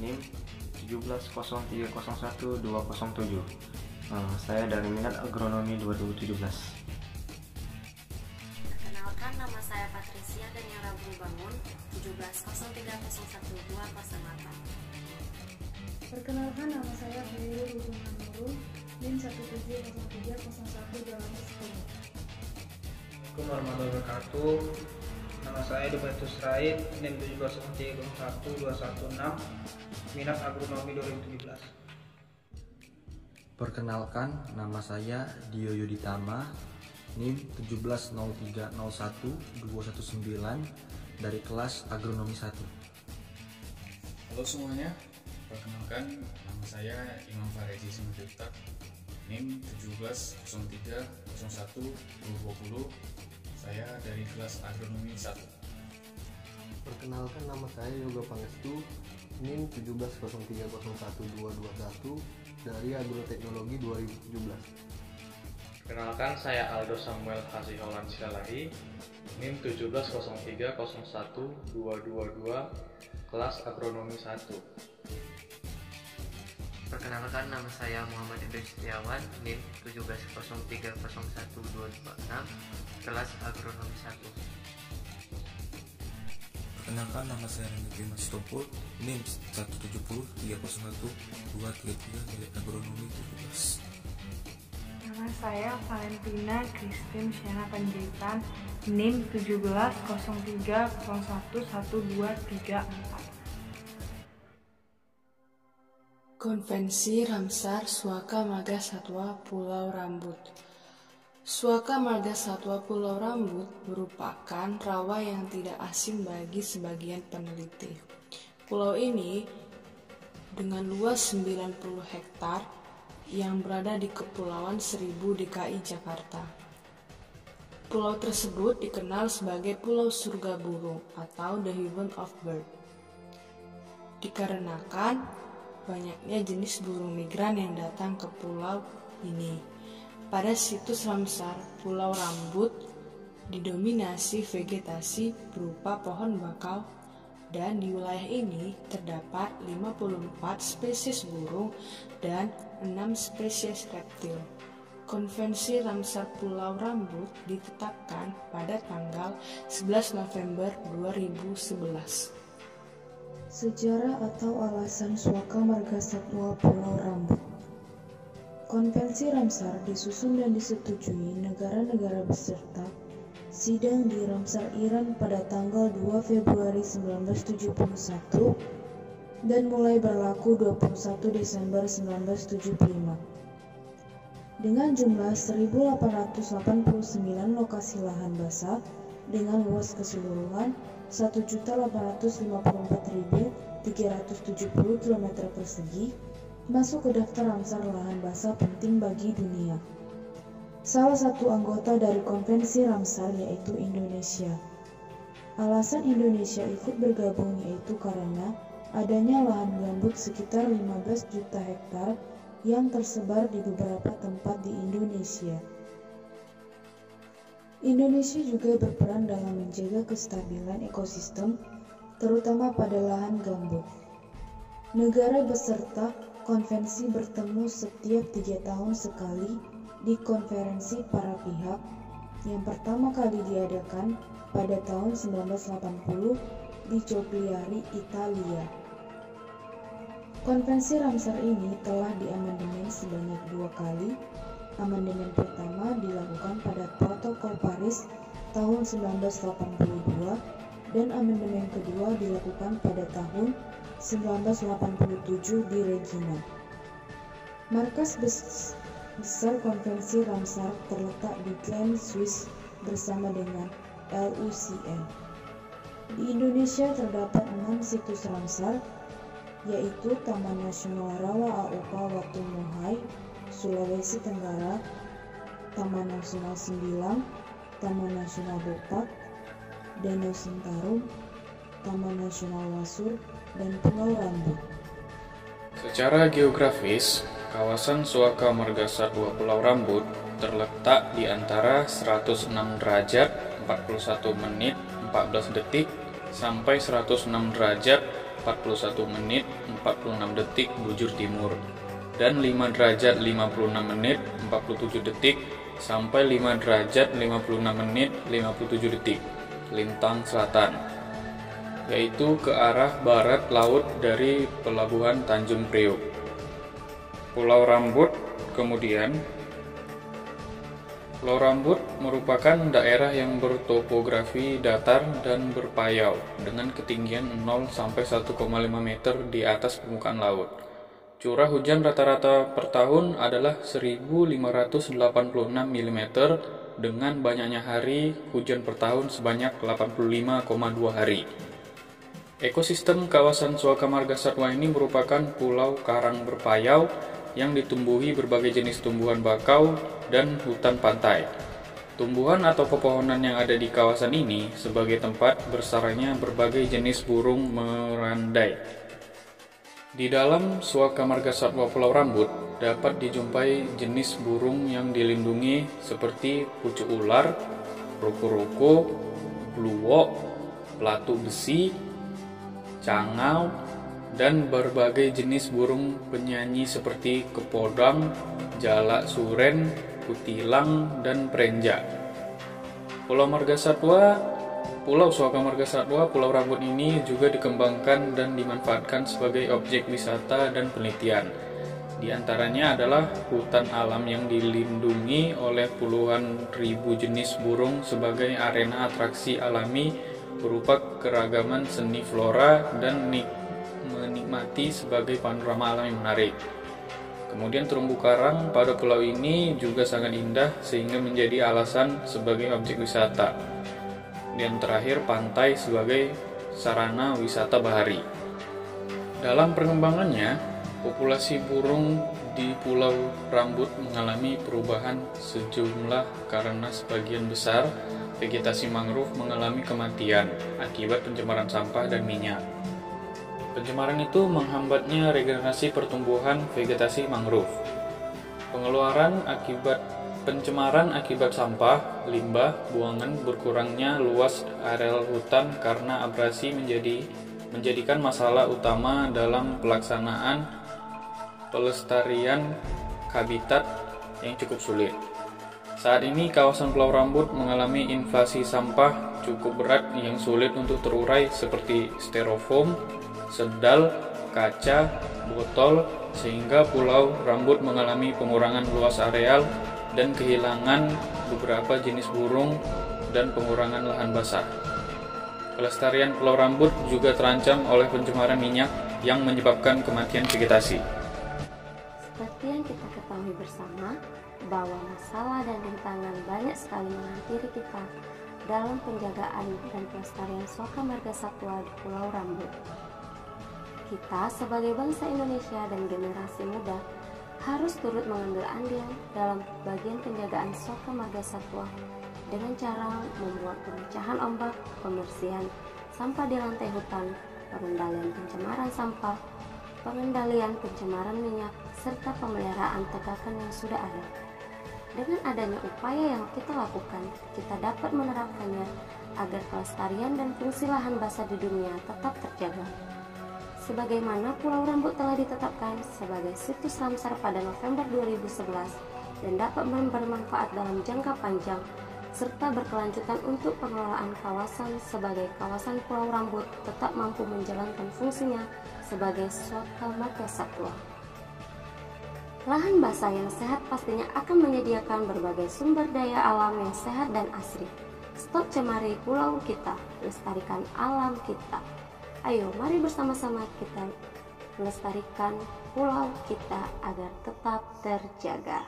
NIM 170301207. Saya dari minat agronomi 2017. Perkenalkan, nama saya Patricia dan yang Rabu Bangun 170301208. Perkenalkan, nama saya Khairul Hubungan Nurul, NIM 170303110. Assalamualaikum warahmatullahi wabarakatuh. Nama saya Dubatus Raid, NIM 703012116, minat agronomi 2017. Perkenalkan, nama saya Dio Yuditama, NIM 170301219 dari kelas agronomi 1. Halo semuanya, perkenalkan nama saya Imam Farezi Simanjuntak, NIM 170301220. Saya dari kelas agronomi 1. Perkenalkan, nama saya Yoga Pangestu, NIM 170301221 dari agroteknologi 2017. Perkenalkan, saya Aldo Samuel Hasiholan Silalahi, NIM 170301222, kelas agronomi 1. Perkenalkan, nama saya Muhammad Idris Setiawan, NIM 170301226, kelas agronomi 1. Perkenalkan, nama saya Rendy Masitopo, NIM 170301233 dari agronomi 17. Nama saya Valentina Christine Siana Panjaitan, NIM 17030111234. Konvensi Ramsar Suaka Marga Satwa Pulau Rambut. Suaka Marga Satwa Pulau Rambut merupakan rawa yang tidak asing bagi sebagian peneliti. Pulau ini dengan luas 90 hektar yang berada di Kepulauan Seribu DKI Jakarta. Pulau tersebut dikenal sebagai Pulau Surga Burung atau The Heaven of Bird, dikarenakan banyaknya jenis burung migran yang datang ke pulau ini. Pada situs Ramsar, Pulau Rambut didominasi vegetasi berupa pohon bakau, dan di wilayah ini terdapat 54 spesies burung dan 6 spesies reptil. Konvensi Ramsar Pulau Rambut ditetapkan pada tanggal 11 November 2011. Sejarah atau alasan Suaka Marga Satwa Pulau Rambut. Konvensi Ramsar disusun dan disetujui negara-negara beserta sidang di Ramsar, Iran pada tanggal 2 Februari 1971 dan mulai berlaku 21 Desember 1975. Dengan jumlah 1.889 lokasi lahan basah dengan luas keseluruhan 1.854.370 km persegi, masuk ke daftar Ramsar lahan basah penting bagi dunia. Salah satu anggota dari konvensi Ramsar yaitu Indonesia. Alasan Indonesia ikut bergabung yaitu karena adanya lahan gambut sekitar 15 juta hektar yang tersebar di beberapa tempat di Indonesia. Indonesia juga berperan dalam menjaga kestabilan ekosistem, terutama pada lahan gambut. Negara beserta konvensi bertemu setiap 3 tahun sekali di konferensi para pihak yang pertama kali diadakan pada tahun 1980 di Cagliari, Italia. Konvensi Ramsar ini telah diamandemen sebanyak 2 kali. Amandemen pertama dilakukan pada Protokol Paris tahun 1982 dan amandemen kedua dilakukan pada tahun 1987 di Regina. Markas besar konvensi Ramsar terletak di Glen, Swiss bersama dengan LUCN. Di Indonesia terdapat 6 situs Ramsar, yaitu Taman Nasional Rawa Auka Watumohai, Sulawesi Tenggara, Taman Nasional Sembilang, Taman Nasional Bopak, Danau Sentarum, Taman Nasional Wasur, dan Pulau Rambut. Secara geografis, kawasan Suaka Marga Satwa Pulau Rambut terletak di antara 106 derajat 41 menit 14 detik sampai 106 derajat 41 menit 46 detik bujur timur, dan 5 derajat 56 menit 47 detik sampai 5 derajat 56 menit 57 detik lintang selatan, yaitu ke arah barat laut dari pelabuhan Tanjung Priok. Pulau Rambut kemudian, Pulau Rambut merupakan daerah yang bertopografi datar dan berpayau dengan ketinggian 0 sampai 1,5 meter di atas permukaan laut. Curah hujan rata-rata per tahun adalah 1586 mm dengan banyaknya hari hujan per tahun sebanyak 85,2 hari. Ekosistem kawasan Suaka Marga Satwa ini merupakan pulau karang berpayau yang ditumbuhi berbagai jenis tumbuhan bakau dan hutan pantai. Tumbuhan atau pepohonan yang ada di kawasan ini sebagai tempat bersarangnya berbagai jenis burung merandai. Di dalam Suaka Marga Satwa Pulau Rambut dapat dijumpai jenis burung yang dilindungi seperti pucuk ular, ruko-ruko, bluwok, pelatu besi, cangau, dan berbagai jenis burung penyanyi seperti kepodang, jalak suren, kutilang, dan perenjak. Pulau Suaka Marga Satwa Pulau Rambut ini juga dikembangkan dan dimanfaatkan sebagai objek wisata dan penelitian. Di antaranya adalah hutan alam yang dilindungi oleh puluhan ribu jenis burung sebagai arena atraksi alami berupa keragaman seni flora dan menikmati sebagai panorama alam yang menarik. Kemudian terumbu karang pada pulau ini juga sangat indah sehingga menjadi alasan sebagai objek wisata. Dan terakhir, pantai sebagai sarana wisata bahari. Dalam pengembangannya, populasi burung di Pulau Rambut mengalami perubahan sejumlah karena sebagian besar vegetasi mangrove mengalami kematian akibat pencemaran sampah dan minyak. Pencemaran itu menghambatnya regenerasi pertumbuhan vegetasi mangrove. Pencemaran akibat sampah, limbah, buangan, berkurangnya luas areal hutan karena abrasi menjadikan masalah utama dalam pelaksanaan pelestarian habitat yang cukup sulit. Saat ini kawasan Pulau Rambut mengalami invasi sampah cukup berat yang sulit untuk terurai seperti styrofoam, sendal, kaca, botol, sehingga Pulau Rambut mengalami pengurangan luas areal dan kehilangan beberapa jenis burung dan pengurangan lahan basah. Kelestarian Pulau Rambut juga terancam oleh pencemaran minyak yang menyebabkan kematian vegetasi. Seperti yang kita ketahui bersama, bahwa masalah dan rintangan banyak sekali menghampiri kita dalam penjagaan dan pelestarian Suaka Marga Satwa di Pulau Rambut. Kita sebagai bangsa Indonesia dan generasi muda harus turut mengambil andil dalam bagian penjagaan Suaka Marga Satwa dengan cara membuat pemecahan ombak, pembersihan sampah di lantai hutan, pengendalian pencemaran sampah, pengendalian pencemaran minyak, serta pemeliharaan tegakan yang sudah ada. Dengan adanya upaya yang kita lakukan, kita dapat menerapkannya agar kelestarian dan fungsi lahan basah di dunia tetap terjaga. Sebagaimana Pulau Rambut telah ditetapkan sebagai situs Ramsar pada November 2011 dan dapat bermanfaat dalam jangka panjang serta berkelanjutan untuk pengelolaan kawasan sebagai kawasan Pulau Rambut tetap mampu menjalankan fungsinya sebagai Suaka Marga Satwa. Lahan basah yang sehat pastinya akan menyediakan berbagai sumber daya alam yang sehat dan asri. Stop cemari pulau kita, lestarikan alam kita. Ayo, mari bersama-sama kita melestarikan pulau kita agar tetap terjaga.